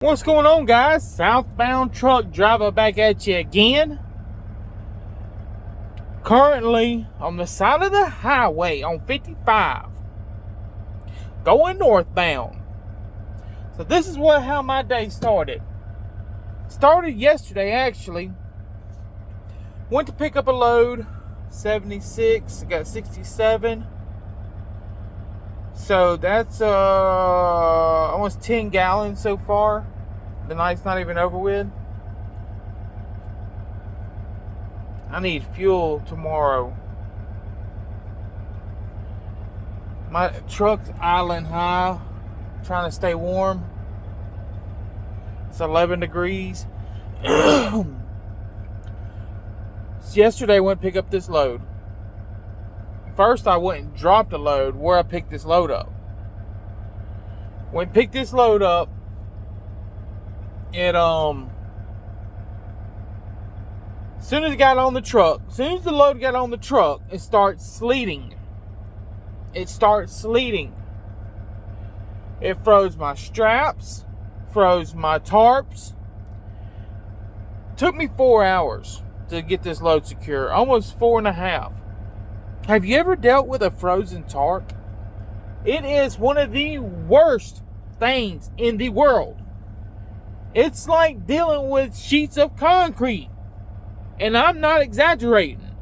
What's going on, guys? Southbound truck driver back at you again. Currently on the side of the highway on 55 going northbound. So this is how my day started. Started yesterday, actually. Went to pick up a load, 76, got 67. So that's almost 10 gallons so far. The night's not even over with. I need fuel tomorrow. My truck's island high, trying to stay warm. It's 11 degrees. Yesterday I went to pick up this load. First I went and dropped a load where I picked this load up. When I picked this load up, it as soon as it got on the truck, as soon as the load got on the truck, it starts sleeting. It froze my straps, froze my tarps. Took me 4 hours to get this load secure, almost 4.5. Have you ever dealt with a frozen tarp? It is one of the worst things in the world. It's like dealing with sheets of concrete. And I'm not exaggerating.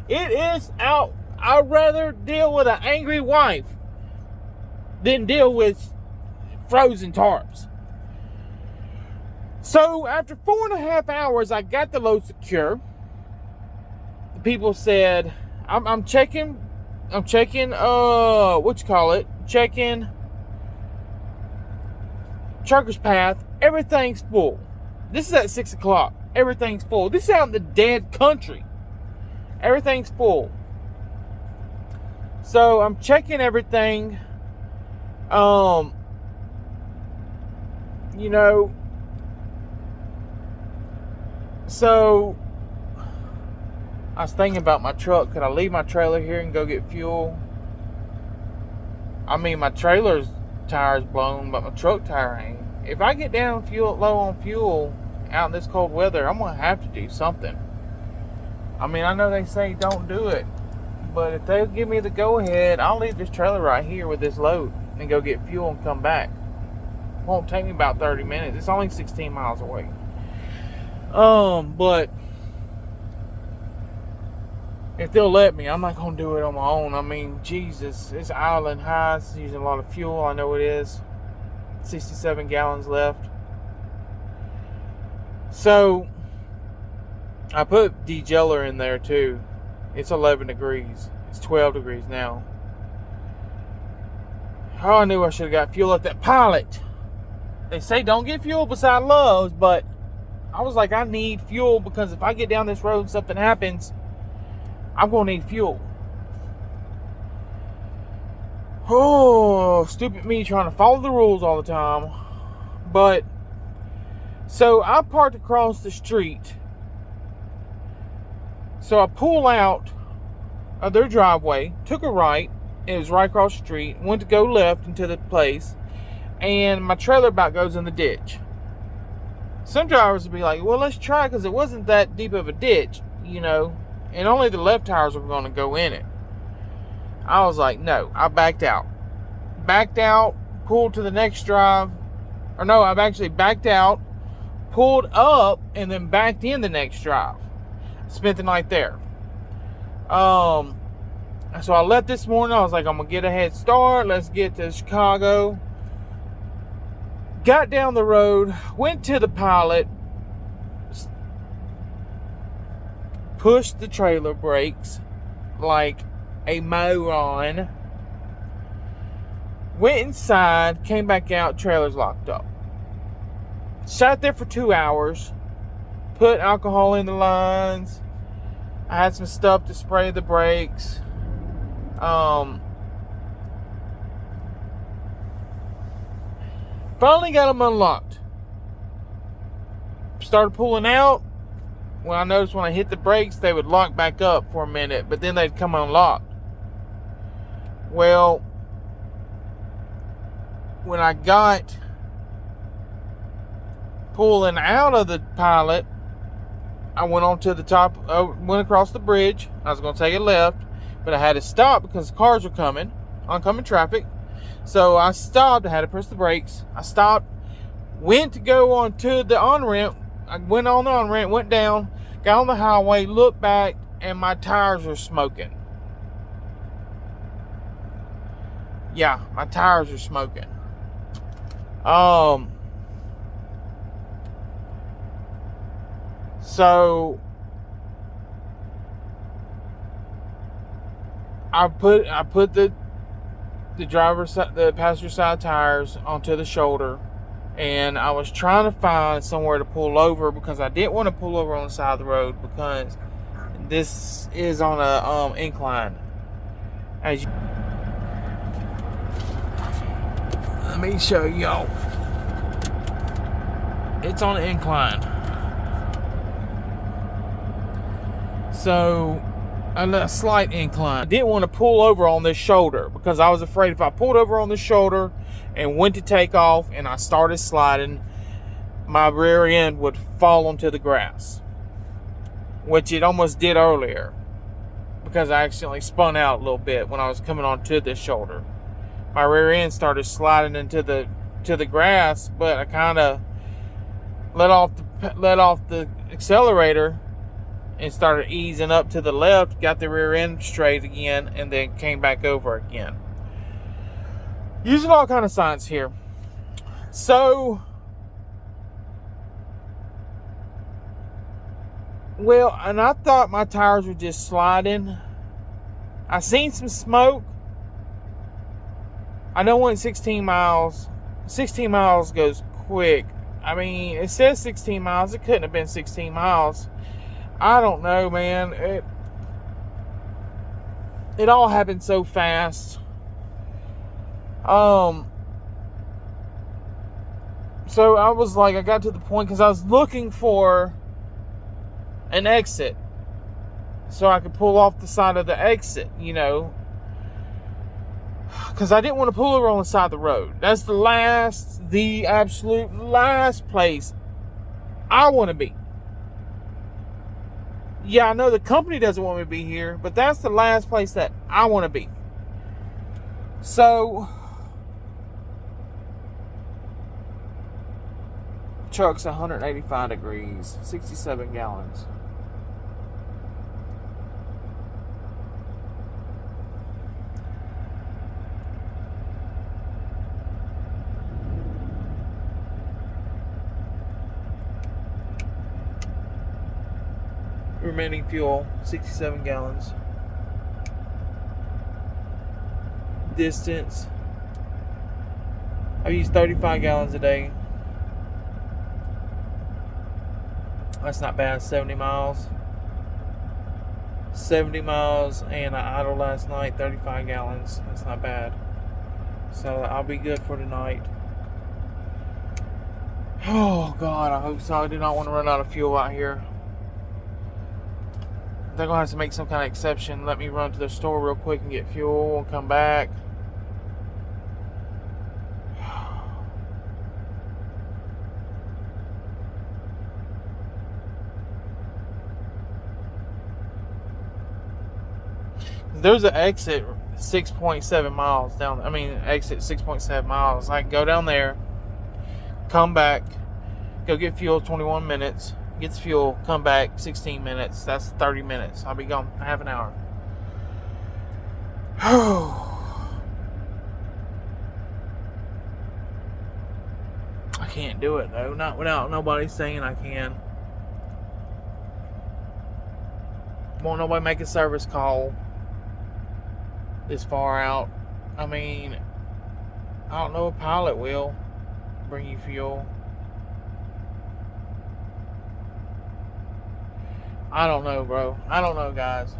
It is out. I'd rather deal with an angry wife than deal with frozen tarps. So after 4.5 hours, I got the load secure. The people said, I'm checking, checking Trucker's Path. Everything's full. This is at 6 o'clock. Everything's full. This is out in the dead country. Everything's full. So I'm checking everything. So I was thinking about my truck. Could I leave my trailer here and go get fuel? I mean, my trailer's tire's blown, but my truck tire ain't. If I get down low on fuel out in this cold weather, I'm going to have to do something. I mean, I know they say don't do it, but if they'll give me the go-ahead, I'll leave this trailer right here with this load and go get fuel and come back. It won't take me about 30 minutes. It's only 16 miles away. But if they'll let me, I'm not going to do it on my own. I mean, Jesus, it's island high. It's using a lot of fuel. I know it is. 67 gallons left. So I put degeller in there too. It's 11 degrees. It's 12 degrees now. Oh, I knew I should have got fuel at that Pilot. They say don't get fuel beside Love's, but I was like, I need fuel because if I get down this road and something happens, I'm going to need fuel. Oh, stupid me trying to follow the rules all the time. But, so I parked across the street. So I pull out of their driveway, took a right. It was right across the street. Went to go left into the place. And my trailer about goes in the ditch. Some drivers would be like, well, let's try because it wasn't that deep of a ditch, and only the left tires were going to go in it. I was like, no. I backed out, pulled to the next drive. Or no, I've actually backed out, pulled up, and then backed in the next drive. Spent the night there. So I left this morning. I was like, I'm going to get a head start. Let's get to Chicago. Got down the road, went to the Pilot, pushed the trailer brakes like a moron, went inside, came back out, trailer's locked up. Sat there for 2 hours, put alcohol in the lines. I had some stuff to spray the brakes. Finally got them unlocked. Started pulling out. Well, I noticed when I hit the brakes, they would lock back up for a minute, but then they'd come unlocked. Well, when I got Pulling out of the pilot, I went onto the top, went across the bridge. I was going to take a left, but I had to stop because cars were coming, oncoming traffic. So I stopped. I had to press the brakes. I stopped, went to go onto the on-ramp. I went on the on-ramp, went down, got on the highway, looked back, and my tires were smoking. Yeah, my tires are smoking. So I put the passenger side tires onto the shoulder, and I was trying to find somewhere to pull over because I didn't want to pull over on the side of the road because this is on a incline. As you, let me show y'all. It's on an incline. So, a slight incline. I didn't want to pull over on this shoulder because I was afraid if I pulled over on the shoulder and went to take off and I started sliding, my rear end would fall onto the grass, which it almost did earlier because I accidentally spun out a little bit when I was coming onto this shoulder. My rear end started sliding into the grass, but I kind of let off the accelerator and started easing up to the left, got the rear end straight again, and then came back over again. Using all kind of science here. So, well, and I thought my tires were just sliding. I seen some smoke. I know when 16 miles goes quick. I mean, it says 16 miles. It couldn't have been 16 miles. I don't know, man. It all happened so fast. So I was like, I got to the point because I was looking for an exit so I could pull off the side of the exit, you know, because I didn't want to pull over on the side of the road. That's the absolute last place I want to be. Yeah, I know the company doesn't want me to be here, but that's the last place that I want to be. So, truck's 185 degrees, 67 gallons. Remaining fuel, 67 gallons. Distance, I use 35 gallons a day. That's not bad. 70 miles. 70 miles, and I idled last night, 35 gallons. That's not bad. So I'll be good for tonight. Oh God, I hope so. I do not want to run out of fuel out here. They're going to have to make some kind of exception. Let me run to the store real quick and get fuel and come back. There's an exit 6.7 miles down. I mean, exit 6.7 miles. I can go down there, come back, go get fuel 21 minutes. Gets fuel, come back 16 minutes. That's 30 minutes. I'll be gone half an hour. I can't do it though. Not without nobody saying I can. Won't nobody make a service call this far out. I mean, I don't know, a pilot will bring you fuel. I don't know, bro. I don't know, guys.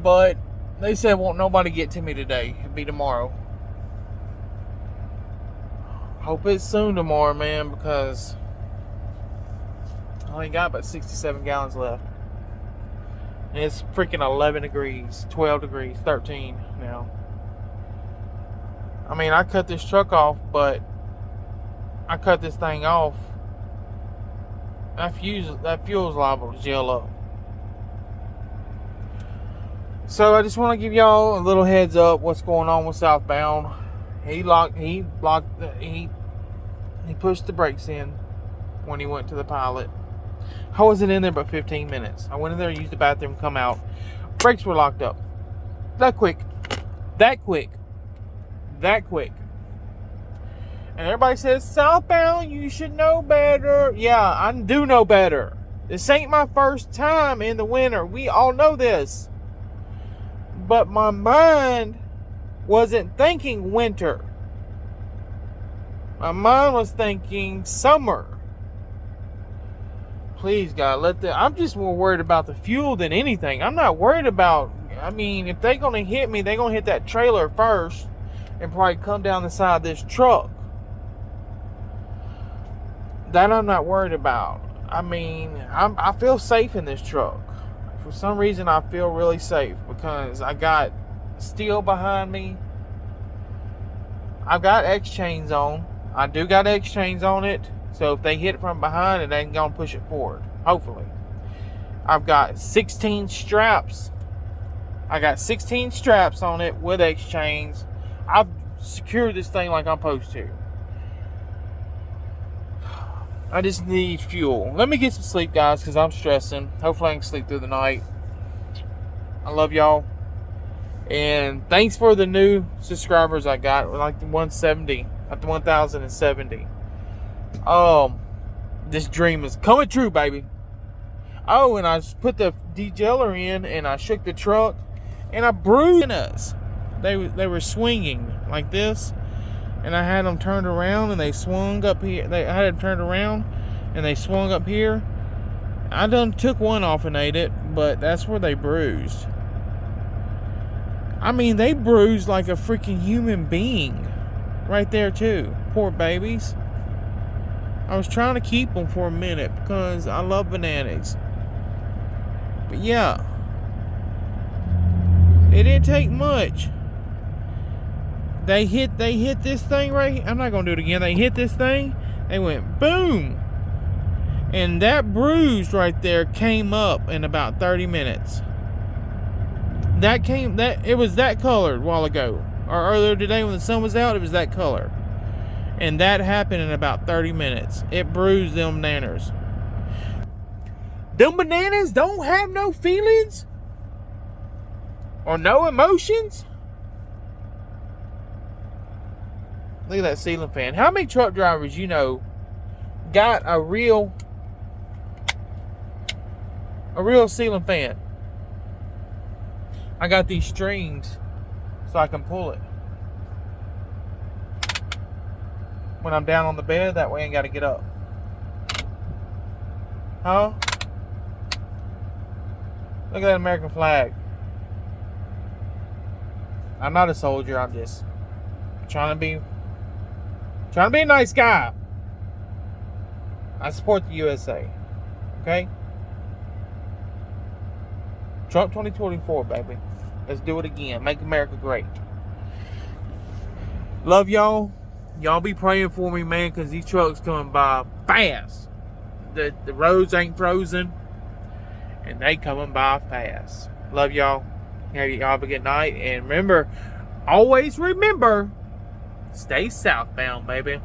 But they said won't nobody get to me today. It'll be tomorrow. Hope it's soon tomorrow, man, because I only got about 67 gallons left. And it's freaking 11 degrees, 12 degrees, 13 now. I mean, I cut this truck off, but I cut this thing off that fuel's liable to gel up. So I just want to give y'all a little heads up what's going on with southbound. He pushed the brakes in when he went to the pilot. I wasn't in there but 15 minutes. I went in there, used the bathroom, come out. Brakes were locked up. That quick. And everybody says, southbound, you should know better. Yeah, I do know better. This ain't my first time in the winter. We all know this. But my mind wasn't thinking winter. My mind was thinking summer. Please, God, I'm just more worried about the fuel than anything. I'm not worried about, if they're going to hit me, they're going to hit that trailer first and probably come down the side of this truck. That I'm not worried about. I feel safe in this truck. For some reason, I feel really safe because I got steel behind me. I've got X chains on. I do got X chains on it. So if they hit it from behind, it ain't going to push it forward. Hopefully. I've got 16 straps. I got 16 straps on it with X chains. I've secured this thing like I'm supposed to. I just need fuel. Let me get some sleep, guys, because I'm stressing. Hopefully I can sleep through the night. I love y'all. And thanks for the new subscribers I got. Like the 170. At the 1,070. This dream is coming true, baby. Oh, and I put the degeller in and I shook the truck and I bruised us. They were swinging like this. And I had them turned around and they swung up here. I had them turned around and they swung up here. I done took one off and ate it, but that's where they bruised. They bruised like a freaking human being right there too. Poor babies. I was trying to keep them for a minute because I love bananas. But yeah, it didn't take much. They hit this thing right here. I'm not going to do it again. They hit this thing. They went boom. And that bruise right there came up in about 30 minutes. It was that colored a while ago. Or earlier today when the sun was out, it was that color. And that happened in about 30 minutes. It bruised them nanners. Them bananas don't have no feelings? Or no emotions? Look at that ceiling fan. How many truck drivers you know got a real ceiling fan? I got these strings so I can pull it when I'm down on the bed. That way I ain't got to get up. Huh? Look at that American flag. I'm not a soldier. I'm just trying to be a nice guy. I support the USA. Okay? Trump 2024, baby. Let's do it again. Make America great. Love y'all. Y'all be praying for me, man, because these trucks coming by fast. The roads ain't frozen. And they coming by fast. Love y'all. Y'all have a good night. And remember, always remember, stay southbound, baby.